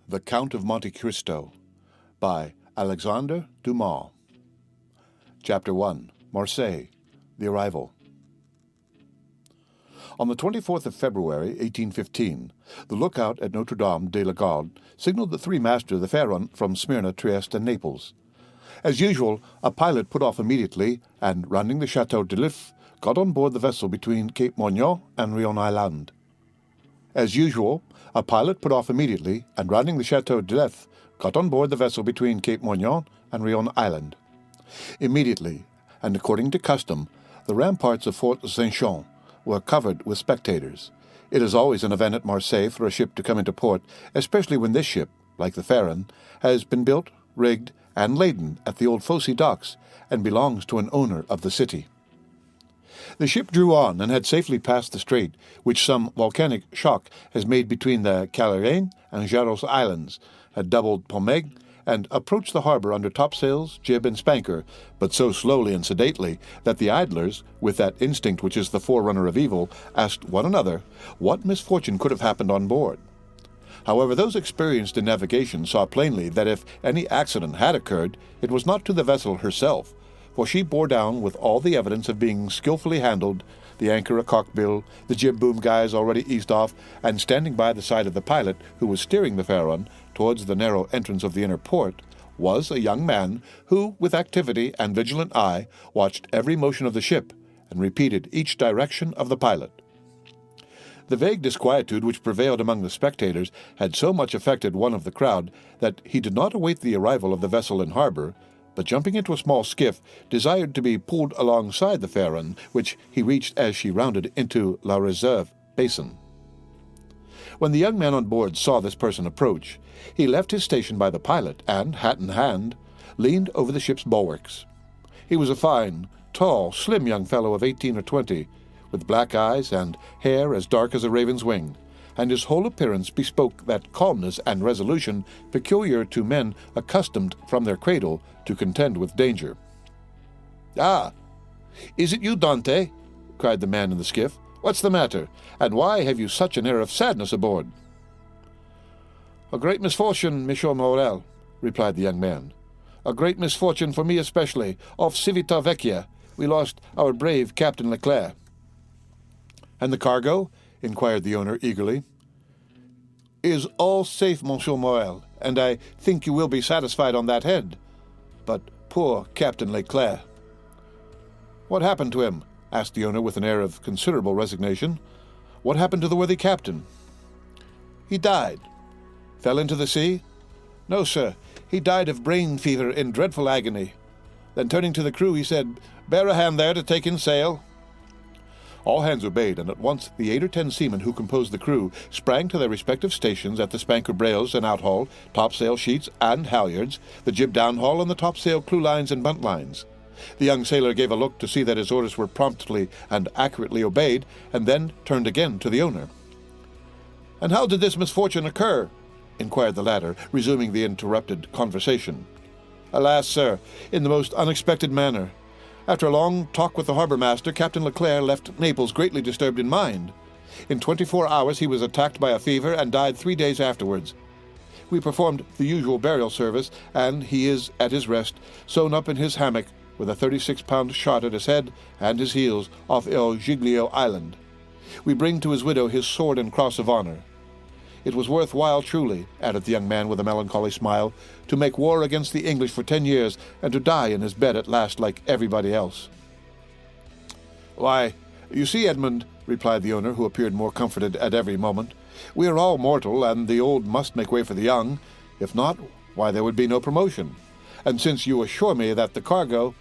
The Count of Monte Cristo by Alexandre Dumas. Chapter 1. Marseilles. The Arrival. On the 24th of February, 1815, the lookout at Notre-Dame de la Garde signaled the three masters of the Pharaon from Smyrna, Trieste, and Naples. As usual, a pilot put off immediately, and, rounding the Chateau de l'If, got on board the vessel between Cape Morgan and Rion Island. As usual, a pilot put off immediately, and, rounding the Chateau de l'If, got on board the vessel between Cape Morgan and Rion Island. Immediately, and according to custom, the ramparts of Fort Saint-Jean were covered with spectators. It is always an event at Marseilles for a ship to come into port, especially when this ship, like the Pharaon, has been built, rigged, and laden at the old Fosse docks, and belongs to an owner of the city. The ship drew on and had safely passed the strait, which some volcanic shock has made between the Caleraine and Jaros Islands, had doubled Pomègue, and approached the harbor under topsails, jib, and spanker, but so slowly and sedately that the idlers, with that instinct which is the forerunner of evil, asked one another what misfortune could have happened on board. However, those experienced in navigation saw plainly that if any accident had occurred, it was not to the vessel herself, for she bore down with all the evidence of being skillfully handled, the anchor a cockbill, the jib-boom guys already eased off, and standing by the side of the pilot, who was steering the Pharaon towards the narrow entrance of the inner port, was a young man who, with activity and vigilant eye, watched every motion of the ship, and repeated each direction of the pilot. The vague disquietude which prevailed among the spectators had so much affected one of the crowd that he did not await the arrival of the vessel in harbor, but jumping into a small skiff, desired to be pulled alongside the Pharaon, which he reached as she rounded into La Réserve basin. When the young man on board saw this person approach, he left his station by the pilot and, hat in hand, leaned over the ship's bulwarks. He was a fine, tall, slim young fellow of 18 or 20, with black eyes and hair as dark as a raven's wing, and his whole appearance bespoke that calmness and resolution peculiar to men accustomed from their cradle to contend with danger. "Ah, is it you, Dante?" cried the man in the skiff. "What's the matter, and why have you such an air of sadness aboard?" "A great misfortune, Monsieur Morel," replied the young man. "A great misfortune for me especially. Off Civita Vecchia we lost our brave Captain Leclerc." "And the cargo?" inquired the owner eagerly. "Is all safe, Monsieur Morel, and I think you will be satisfied on that head. But poor Captain Leclerc." "What happened to him?" asked the owner with an air of considerable resignation. "What happened to the worthy captain?" "He died." "Fell into the sea?" "No, sir. He died of brain fever in dreadful agony." Then turning to the crew, he said, "Bear a hand there to take in sail." All hands obeyed, and at once the 8 or 10 seamen who composed the crew sprang to their respective stations at the spanker brails and outhaul, topsail sheets and halyards, the jib downhaul, and the topsail clewlines and buntlines. The young sailor gave a look to see that his orders were promptly and accurately obeyed, and then turned again to the owner. "And how did this misfortune occur?" inquired the latter, resuming the interrupted conversation. "Alas, sir, in the most unexpected manner. After a long talk with the harbour-master, Captain Leclerc left Naples greatly disturbed in mind. In 24 hours he was attacked by a fever and died 3 days afterwards. We performed the usual burial service, and he is at his rest, sewn up in his hammock, with a 36-pound shot at his head and his heels off El Giglio Island. We bring to his widow his sword and cross of honour. It was worth while truly," added the young man with a melancholy smile, "to make war against the English for 10 years, and to die in his bed at last like everybody else." "Why, you see, Edmund," replied the owner, who appeared more comforted at every moment, "we are all mortal, and the old must make way for the young. If not, why there would be no promotion. And since you assure me that the cargo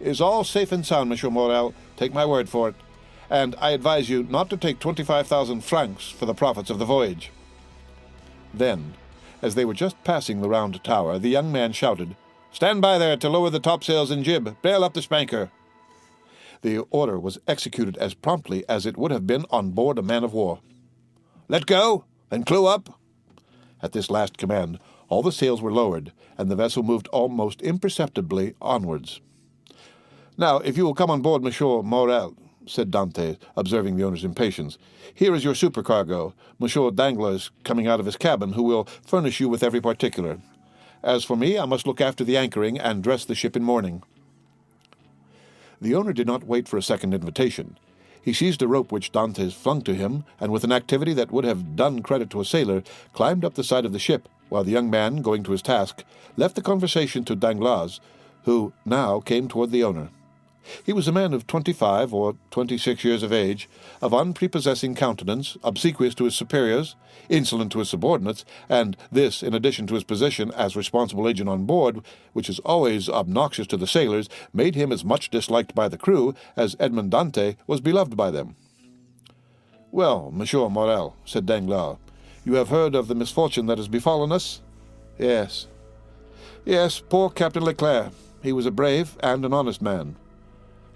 is all safe and sound, Monsieur Morel, take my word for it, and I advise you not to take 25,000 francs for the profits of the voyage." Then, as they were just passing the round tower, the young man shouted, "Stand by there to lower the topsails and jib. Brail up the spanker." The order was executed as promptly as it would have been on board a man-of-war. "Let go, and clew up." At this last command, all the sails were lowered, and the vessel moved almost imperceptibly onwards. "Now, if you will come on board, Monsieur Morel," said Dante, observing the owner's impatience. "Here is your supercargo. Monsieur Danglars is coming out of his cabin, who will furnish you with every particular. As for me, I must look after the anchoring and dress the ship in mourning." The owner did not wait for a second invitation. He seized a rope which Dante flung to him, and with an activity that would have done credit to a sailor, climbed up the side of the ship, while the young man, going to his task, left the conversation to Danglars, who now came toward the owner. He was a man of 25 or 26 years of age, of unprepossessing countenance, obsequious to his superiors, insolent to his subordinates, and this, in addition to his position as responsible agent on board, which is always obnoxious to the sailors, made him as much disliked by the crew as Edmond Dante was beloved by them. "Well, Monsieur Morel," said Danglars, "you have heard of the misfortune that has befallen us?" "Yes." "Yes, poor Captain Leclerc. He was a brave and an honest man,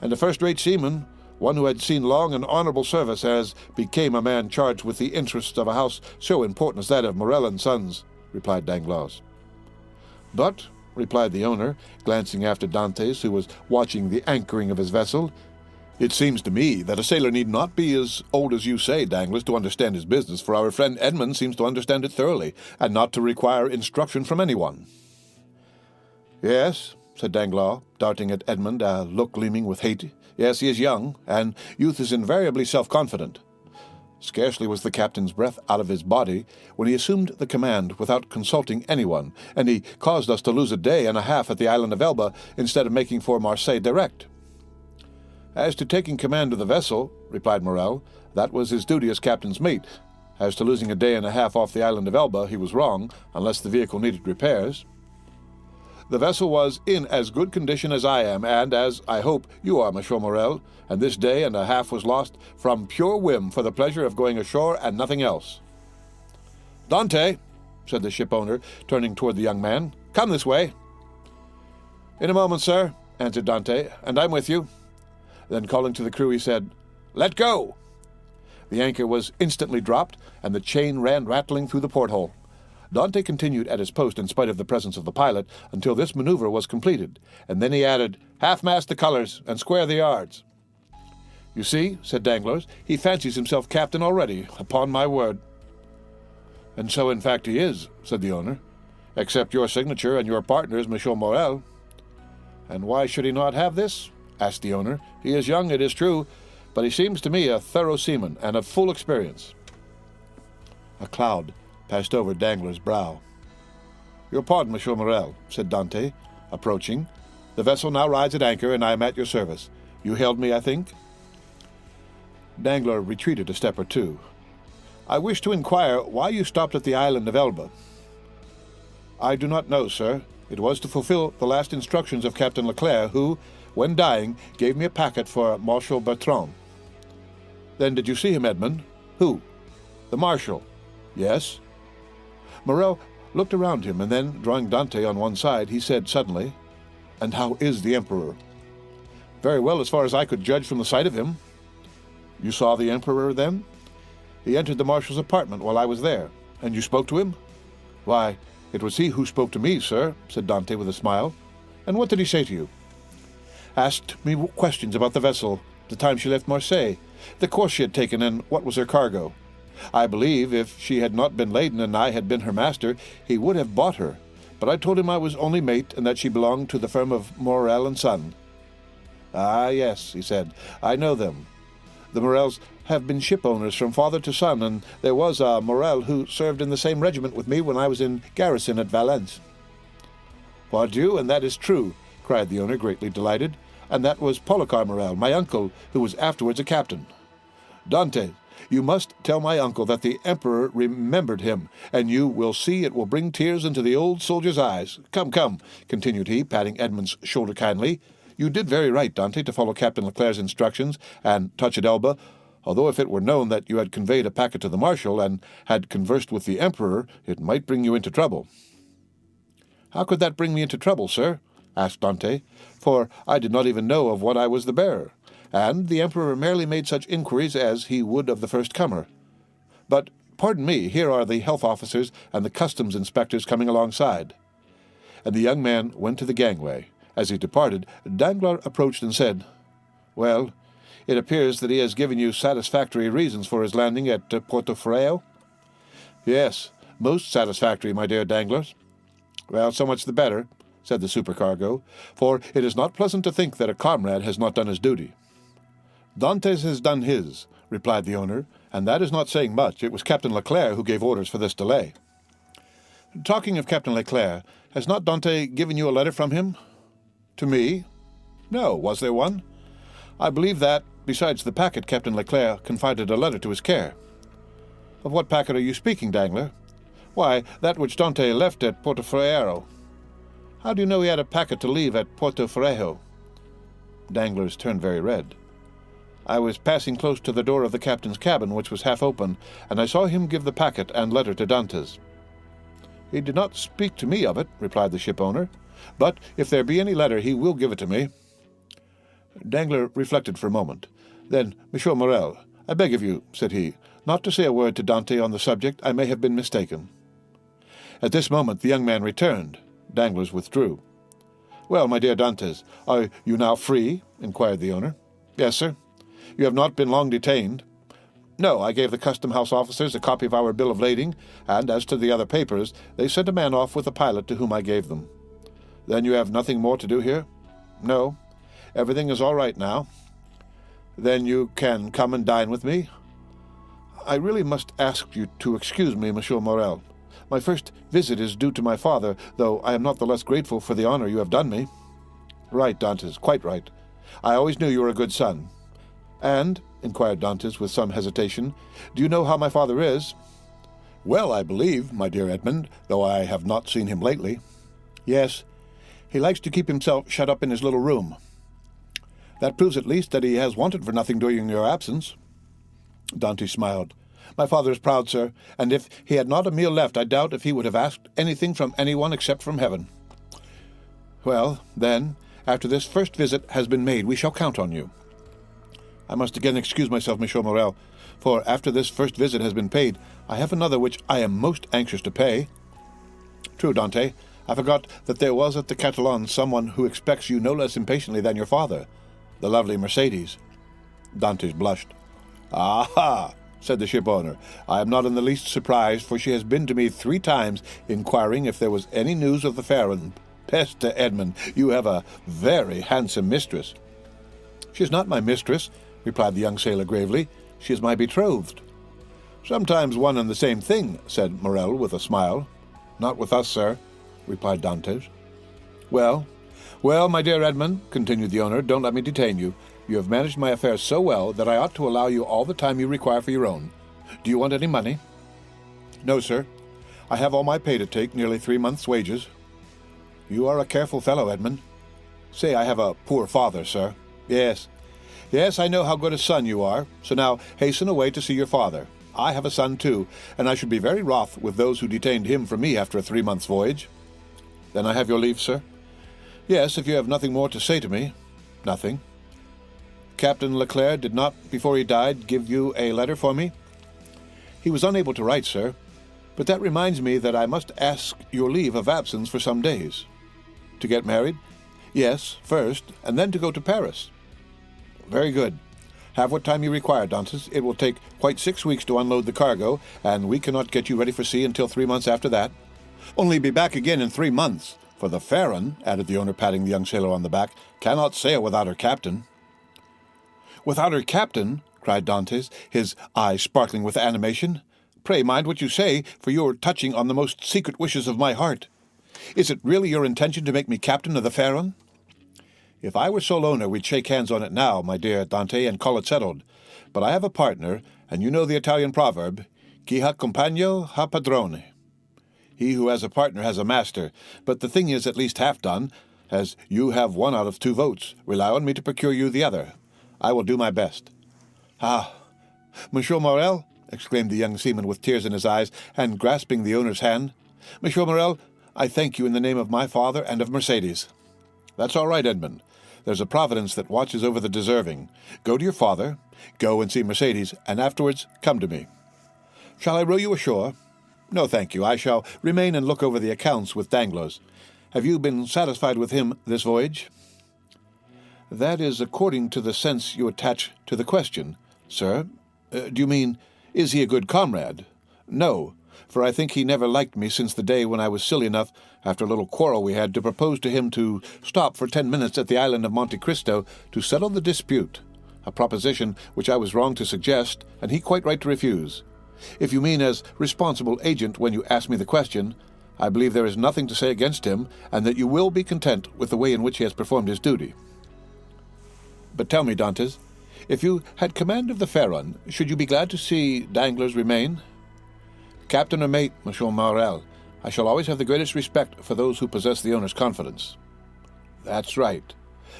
and a first-rate seaman, one who had seen long and honourable service, as became a man charged with the interests of a house so important as that of Morel and Sons," replied Danglars. "But," replied the owner, glancing after Dantès, who was watching the anchoring of his vessel, "it seems to me that a sailor need not be as old as you say, Danglars, to understand his business, for our friend Edmund seems to understand it thoroughly, and not to require instruction from anyone." "Yes," said Danglars, darting at Edmund a look gleaming with hate. "Yes, he is young, and youth is invariably self-confident." Scarcely was the captain's breath out of his body when he assumed the command without consulting anyone, and he caused us to lose a day and a half at the island of Elba instead of making for Marseille direct. "As to taking command of the vessel," replied Morel, "that was his duty as captain's mate. As to losing a day and a half off the island of Elba, he was wrong, unless the vehicle needed repairs. The vessel was in as good condition as I am, and as, I hope, you are, Monsieur Morel, and this day and a half was lost from pure whim for the pleasure of going ashore and nothing else." "Dante," said the ship-owner, turning toward the young man, "come this way." "In a moment, sir," answered Dante, "and I'm with you." Then, calling to the crew, he said, "Let go!" The anchor was instantly dropped, and the chain ran rattling through the porthole. Dante continued at his post in spite of the presence of the pilot until this maneuver was completed, and then he added, "Half-mast the colours and square the yards." "You see," said Danglars, "he fancies himself captain already, upon my word." "And so in fact he is," said the owner, "except your signature and your partner's, Monsieur Morel." "And why should he not have this?" asked the owner. "He is young, it is true, but he seems to me a thorough seaman and of full experience." A cloud passed over Danglars' brow. "Your pardon, Monsieur Morel," said Dante, approaching. "The vessel now rides at anchor, and I am at your service. You hailed me, I think?" Danglars retreated a step or two. "I wish to inquire why you stopped at the island of Elba." "I do not know, sir. It was to fulfill the last instructions of Captain Leclerc, who, when dying, gave me a packet for Marshal Bertrand." "Then did you see him, Edmund?" "Who?" "The Marshal." "Yes." Morel looked around him, and then, drawing Dante on one side, he said suddenly, "And how is the Emperor?" "Very well, as far as I could judge from the sight of him." "You saw the Emperor, then?" "He entered the Marshal's apartment while I was there." "And you spoke to him?" "Why, it was he who spoke to me, sir," said Dante with a smile. "And what did he say to you?" "Asked me questions about the vessel, the time she left Marseille, the course she had taken, and what was her cargo. I believe if she had not been laden and I had been her master, he would have bought her, but I told him I was only mate and that she belonged to the firm of Morel and Son." "Ah, yes," he said, "I know them. The Morels have been ship-owners from father to son, and there was a Morel who served in the same regiment with me when I was in garrison at Valence." "Pardieu, and that is true," cried the owner, greatly delighted, "and that was Policar Morel, my uncle, who was afterwards a captain. Dante, you must tell my uncle that the Emperor remembered him, and you will see it will bring tears into the old soldier's eyes. Come, come," continued he, patting Edmund's shoulder kindly, "you did very right, Dante, to follow Captain Leclerc's instructions and touch at Elba, although if it were known that you had conveyed a packet to the Marshal and had conversed with the Emperor, it might bring you into trouble." "How could that bring me into trouble, sir?" asked Dante, "for I did not even know of what I was the bearer, and the Emperor merely made such inquiries as he would of the first comer. But, pardon me, here are the health officers and the customs inspectors coming alongside." And the young man went to the gangway. As he departed, Danglars approached and said, "Well, It appears that he has given you satisfactory reasons for his landing at Porto. Yes, most satisfactory, my dear Danglars. Well, so much the better, said the supercargo, for it is not pleasant to think that a comrade has not done his duty. Dantes has done his, replied the owner, and that is not saying much. It was Captain Leclerc who gave orders for this delay. Talking of Captain Leclerc, has not Dante given you a letter from him? To me? No, was there one? I believe that, besides the packet, Captain Leclerc confided a letter to his care. Of what packet are you speaking, Dangler? Why, that which Dante left at Portoferro. How do you know he had a packet to leave at Portoferro? Danglars turned very red. I was passing close to the door of the captain's cabin, which was half open, and I saw him give the packet and letter to Dantes. He did not speak to me of it, replied the ship-owner, but if there be any letter, he will give it to me. Danglars reflected for a moment. Then, Monsieur Morel, I beg of you, said he, not to say a word to Dante on the subject. I may have been mistaken. At this moment the young man returned. Danglars withdrew. Well, my dear Dantes, are you now free? Inquired the owner. Yes, sir. You have not been long detained. No, I gave the custom-house officers a copy of our bill of lading, and as to the other papers, they sent a man off with a pilot to whom I gave them. Then you have nothing more to do here? No. Everything is all right now. Then you can come and dine with me? I really must ask you to excuse me, Monsieur Morel. My first visit is due to my father, though I am not the less grateful for the honor you have done me. Right, Dantes, quite right. I always knew you were a good son. And, inquired Dantes with some hesitation, do you know how my father is? Well, I believe, my dear Edmund, though I have not seen him lately. Yes, he likes to keep himself shut up in his little room. That proves at least that he has wanted for nothing during your absence. Dante smiled. My father is proud, sir, and if he had not a meal left, I doubt if he would have asked anything from anyone except from heaven. Well, then, after this first visit has been made, we shall count on you. I must again excuse myself, Monsieur Morel, for after this first visit has been paid, I have another which I am most anxious to pay. True, Dante, I forgot that there was at the Catalan someone who expects you no less impatiently than your father, the lovely Mercedes. Dantes blushed. Ah, said the ship-owner, I am not in the least surprised, for she has been to me 3 times, inquiring if there was any news of the Pharaon. Peste, Edmund, you have a very handsome mistress. She is not my mistress, replied the young sailor gravely. She is my betrothed. Sometimes one and the same thing, said Morel with a smile. Not with us, sir, replied Dantes. Well, my dear Edmund, continued the owner, don't let me detain you. You have managed my affairs so well that I ought to allow you all the time you require for your own. Do you want any money? No, sir. I have all my pay to take, nearly 3 months' wages. You are a careful fellow, Edmund. Say I have a poor father, sir. Yes, I know how good a son you are, so now hasten away to see your father. I have a son, too, and I should be very wroth with those who detained him from me after a 3 months' voyage. Then I have your leave, sir? Yes, if you have nothing more to say to me. Nothing. Captain Leclerc did not, before he died, give you a letter for me? He was unable to write, sir, but that reminds me that I must ask your leave of absence for some days. To get married? Yes, first, and then to go to Paris. Very good. Have what time you require, Dantes. It will take quite 6 weeks to unload the cargo, and we cannot get you ready for sea until 3 months after that. Only be back again in 3 months, for the Pharaon, added the owner, patting the young sailor on the back, cannot sail without her captain. Without her captain? Cried Dantes, his eye sparkling with animation. Pray mind what you say, for you are touching on the most secret wishes of my heart. Is it really your intention to make me captain of the Pharaon? If I were sole owner, we'd shake hands on it now, my dear Dante, and call it settled. But I have a partner, and you know the Italian proverb, Chi ha compagno ha padrone. He who has a partner has a master, but the thing is at least half done, as you have 1 out of 2 votes. Rely on me to procure you the other. I will do my best. Ah, Monsieur Morel, exclaimed the young seaman with tears in his eyes, and grasping the owner's hand. Monsieur Morel, I thank you in the name of my father and of Mercedes. That's all right, Edmund. There's a providence that watches over the deserving. Go to your father, go and see Mercedes, and afterwards come to me. Shall I row you ashore? No, thank you. I shall remain and look over the accounts with Danglars. Have you been satisfied with him this voyage? That is according to the sense you attach to the question, sir. Do you mean, is he a good comrade? No, for I think he never liked me since the day when I was silly enough, after a little quarrel we had, to propose to him to stop for 10 minutes at the island of Monte Cristo to settle the dispute, a proposition which I was wrong to suggest, and he quite right to refuse. If you mean as responsible agent when you ask me the question, I believe there is nothing to say against him, and that you will be content with the way in which he has performed his duty. But tell me, Dantes, if you had command of the Pharaon, should you be glad to see Danglars remain? Captain or mate, Monsieur Morel, I shall always have the greatest respect for those who possess the owner's confidence. That's right.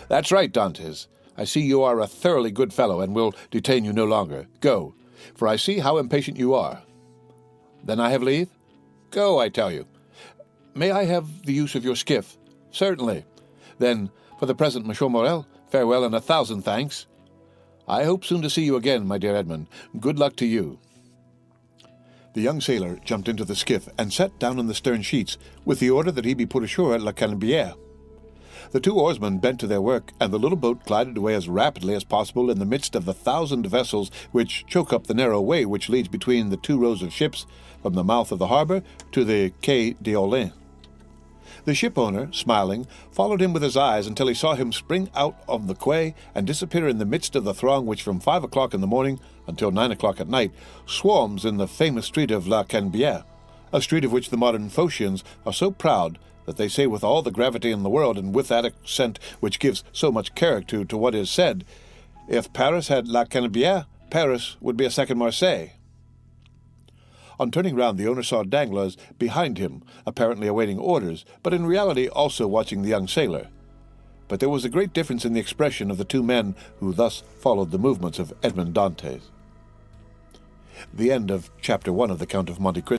That's right, Dantes. I see you are a thoroughly good fellow, and will detain you no longer. Go, for I see how impatient you are. Then I have leave? Go, I tell you. May I have the use of your skiff? Certainly. Then, for the present, Monsieur Morel, farewell and 1,000 thanks. I hope soon to see you again, my dear Edmund. Good luck to you. The young sailor jumped into the skiff and sat down on the stern sheets, with the order that he be put ashore at La Canebière. The two oarsmen bent to their work, and the little boat glided away as rapidly as possible in the midst of the 1,000 vessels which choke up the narrow way which leads between the two rows of ships from the mouth of the harbor to the Quai d'Orléans. The ship-owner, smiling, followed him with his eyes until he saw him spring out of the quay and disappear in the midst of the throng which from 5 o'clock in the morning until 9 o'clock at night swarms in the famous street of La Canebière, a street of which the modern Phocians are so proud that they say with all the gravity in the world, and with that accent which gives so much character to what is said, if Paris had La Canebière, Paris would be a second Marseilles. On turning round, the owner saw Danglars behind him, apparently awaiting orders, but in reality also watching the young sailor. But there was a great difference in the expression of the two men who thus followed the movements of Edmond Dantes. The end of Chapter 1 of the Count of Monte Cristo.